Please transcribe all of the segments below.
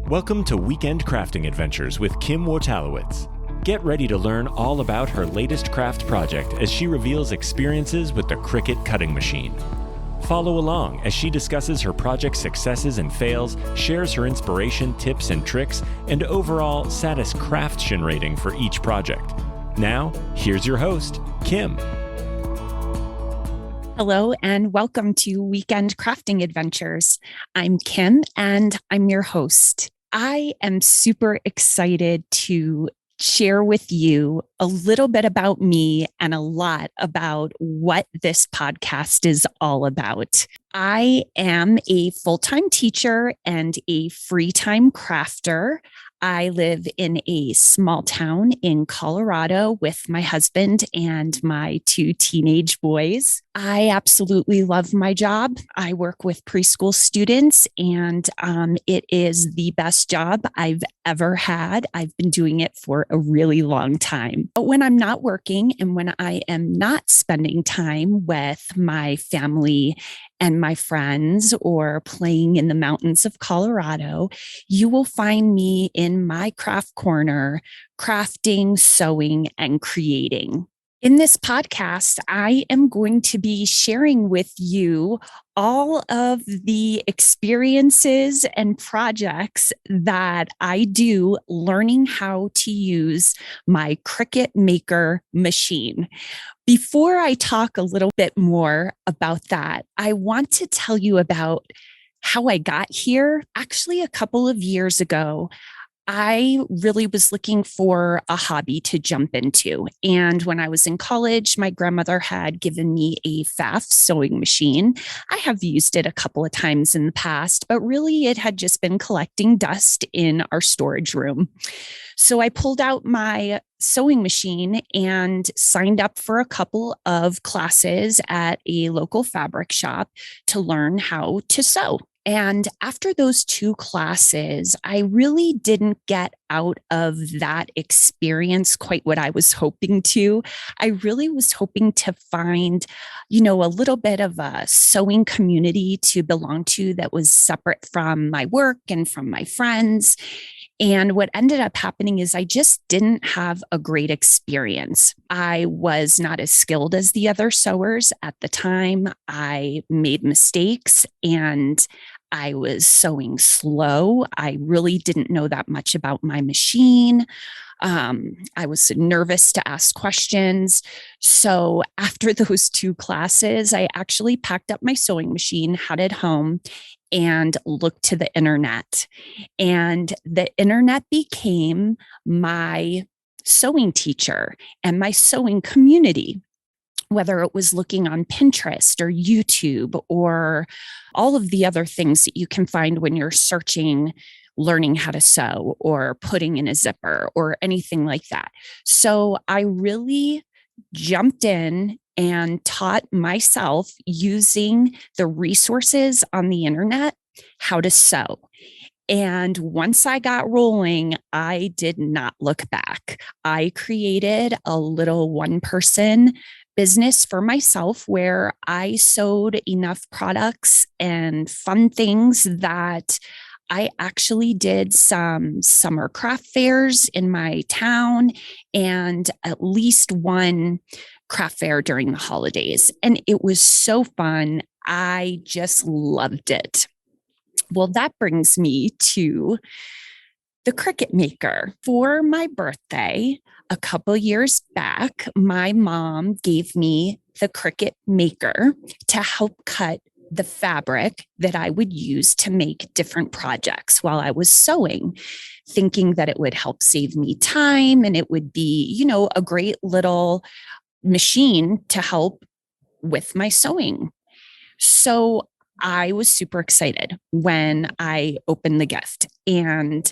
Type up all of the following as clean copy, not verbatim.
Welcome to Weekend Crafting Adventures with Kim Wojtalewicz. Get ready to learn all about her latest craft project as she reveals experiences with the Cricut cutting machine. Follow along as she discusses her project's successes and fails, shares her inspiration, tips and tricks, and overall satisfaction rating for each project. Now, here's your host, Kim. Hello and welcome to Weekend Crafting Adventures. I'm Kim and I'm your host. I am super excited to share with you a little bit about me and a lot about what this podcast is all about. I am a full-time teacher and a free-time crafter. I live in a small town in Colorado with my husband and my two teenage boys. I absolutely love my job. I work with preschool students, and it is the best job I've ever had. I've been doing it for a really long time. But when I'm not working and when I am not spending time with my family and my friends or playing in the mountains of Colorado, you will find me in my craft corner, crafting, sewing, and creating. In this podcast, I am going to be sharing with you all of the experiences and projects that I do learning how to use my Cricut Maker machine. Before I talk a little bit more about that, I want to tell you about how I got here. Actually, a couple of years ago, I really was looking for a hobby to jump into. And when I was in college, my grandmother had given me a Pfaff sewing machine. I have used it a couple of times in the past, but really it had just been collecting dust in our storage room. So I pulled out my sewing machine and signed up for a couple of classes at a local fabric shop to learn how to sew. And after those two classes, I really didn't get out of that experience quite what I was hoping to. I really was hoping to find, a little bit of a sewing community to belong to that was separate from my work and from my friends. And what ended up happening is I just didn't have a great experience. I was not as skilled as the other sewers at the time. I made mistakes and I was sewing slow. I really didn't know that much about my machine. I was nervous to ask questions. So after those two classes, I actually packed up my sewing machine, had it home, and looked to the internet. And the internet became my sewing teacher and my sewing community, whether it was looking on Pinterest or YouTube or all of the other things that you can find when you're searching, learning how to sew or putting in a zipper or anything like that. So I really jumped in and taught myself using the resources on the internet how to sew. And once I got rolling, I did not look back. I created a little one-person business for myself where I sewed enough products and fun things that I actually did some summer craft fairs in my town and at least one craft fair during the holidays. And it was so fun. I just loved it. Well, that brings me to the Cricut Maker. For my birthday, a couple years back, my mom gave me the Cricut Maker to help cut the fabric that I would use to make different projects while I was sewing, thinking that it would help save me time and it would be, a great little machine to help with my sewing. So I was super excited when I opened the gift and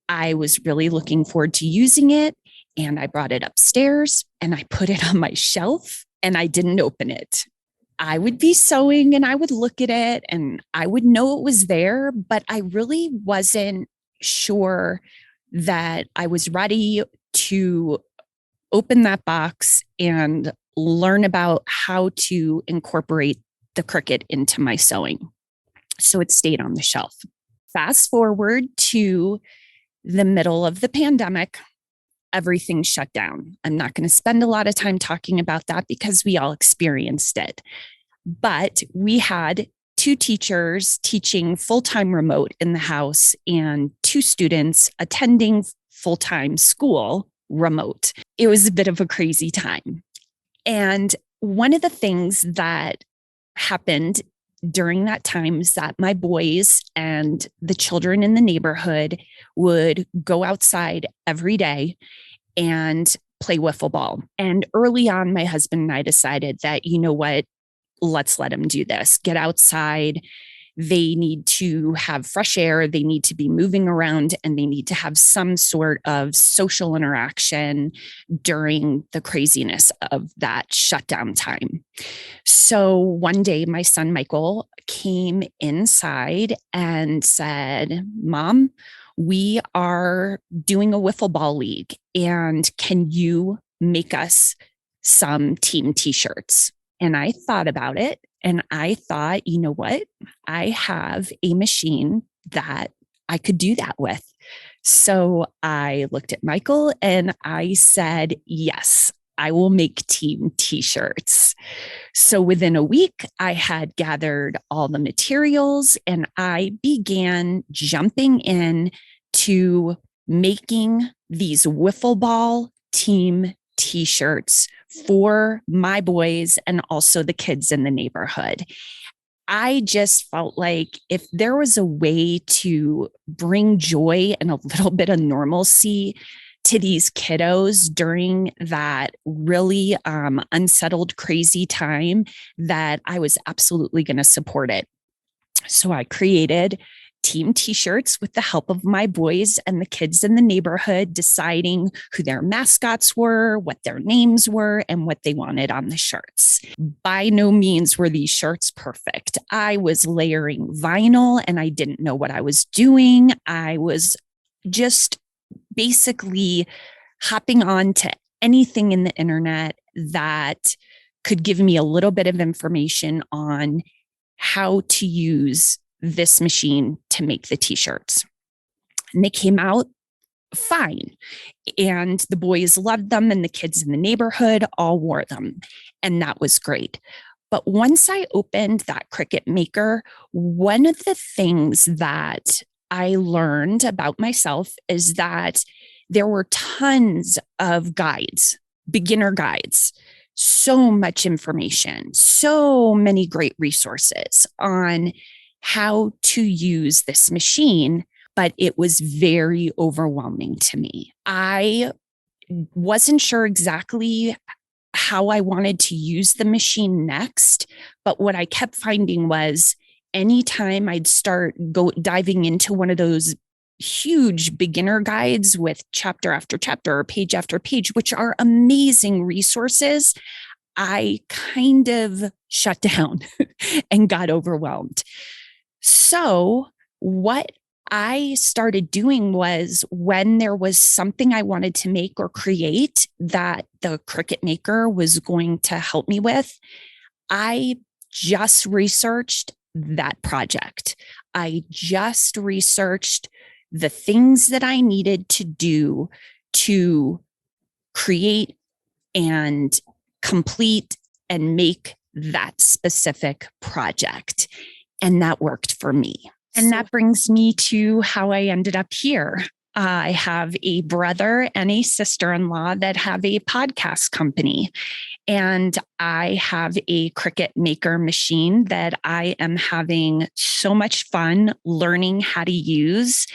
I was really looking forward to using it. And I brought it upstairs and I put it on my shelf and I didn't open it. I would be sewing and I would look at it and I would know it was there, but I really wasn't sure that I was ready to open that box and learn about how to incorporate the Cricut into my sewing. So it stayed on the shelf. Fast forward to the middle of the pandemic, everything shut down. I'm not going to spend a lot of time talking about that because we all experienced it. But we had two teachers teaching full-time remote in the house and two students attending full-time school remote. It was a bit of a crazy time. And one of the things that happened during that time is that my boys and the children in the neighborhood would go outside every day and play wiffle ball. And early on, my husband and I decided that, you know what, let's let them do this, get outside. They need to have fresh air. They need to be moving around and they need to have some sort of social interaction during the craziness of that shutdown time. So one day, my son Michael came inside and said, Mom, we are doing a wiffle ball league. And can you make us some team t-shirts? And I thought about it and I thought, you know what? I have a machine that I could do that with. So I looked at Michael and I said, yes, I will make team t-shirts. So within a week, I had gathered all the materials and I began jumping in to making these wiffle ball team t-shirts for my boys and also the kids in the neighborhood. I just felt like if there was a way to bring joy and a little bit of normalcy to these kiddos during that really unsettled, crazy time, that I was absolutely going to support it. So I created team t-shirts with the help of my boys and the kids in the neighborhood, deciding who their mascots were, what their names were, and what they wanted on the shirts. By no means were these shirts perfect. I was layering vinyl and I didn't know what I was doing. I was just basically hopping on to anything in the internet that could give me a little bit of information on how to use this machine to make the t-shirts. And they came out fine. And the boys loved them and the kids in the neighborhood all wore them. And that was great. But once I opened that Cricut Maker, one of the things that I learned about myself is that there were tons of guides, beginner guides, so much information, so many great resources on how to use this machine, but it was very overwhelming to me. I wasn't sure exactly how I wanted to use the machine next, but what I kept finding was anytime I'd start diving into one of those huge beginner guides with chapter after chapter or page after page, which are amazing resources, I kind of shut down and got overwhelmed. So what I started doing was when there was something I wanted to make or create that the Cricut Maker was going to help me with, I just researched that project. I just researched the things that I needed to do to create and complete and make that specific project. And that worked for me. And that brings me to how I ended up here. I have a brother and a sister-in-law that have a podcast company. And I have a Cricut Maker machine that I am having so much fun learning how to use.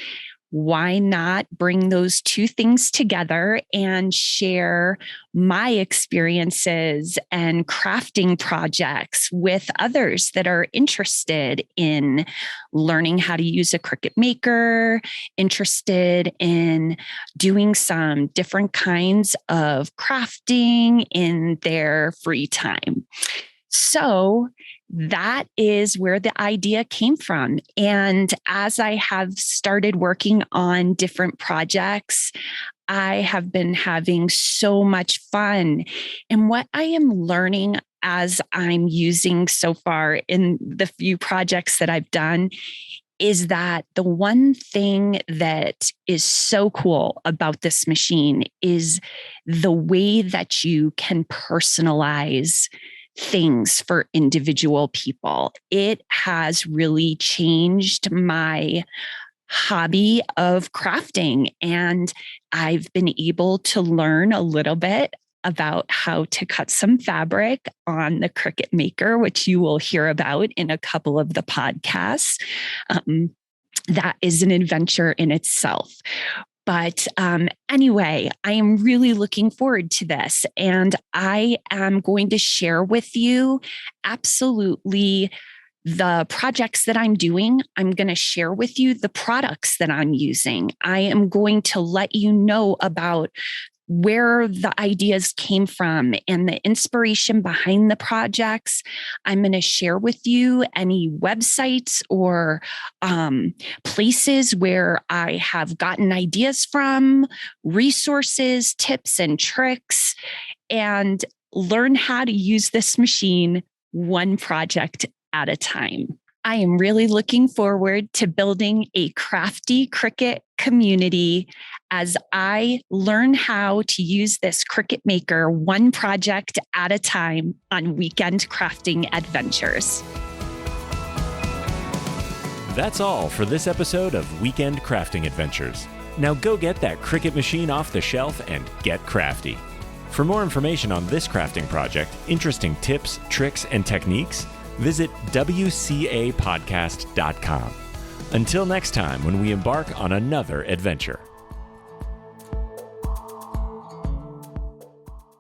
Why not bring those two things together and share my experiences and crafting projects with others that are interested in learning how to use a Cricut Maker, interested in doing some different kinds of crafting in their free time. So that is where the idea came from. And as I have started working on different projects, I have been having so much fun. And what I am learning as I'm using so far in the few projects that I've done is that the one thing that is so cool about this machine is the way that you can personalize things for individual people. It has really changed my hobby of crafting, and I've been able to learn a little bit about how to cut some fabric on the Cricut Maker, which you will hear about in a couple of the podcasts. That is an adventure in itself. But anyway, I am really looking forward to this. And I am going to share with you absolutely the projects that I'm doing. I'm going to share with you the products that I'm using. I am going to let you know about where the ideas came from and the inspiration behind the projects. I'm going to share with you any websites or places where I have gotten ideas from, resources, tips, and tricks, and learn how to use this machine one project at a time. I am really looking forward to building a crafty Cricut community as I learn how to use this Cricut Maker one project at a time on weekend crafting adventures. That's all for this episode of Weekend Crafting Adventures. Now go get that Cricut machine off the shelf and get crafty. For more information on this crafting project, interesting tips, tricks, and techniques, visit WCApodcast.com. Until next time, when we embark on another adventure.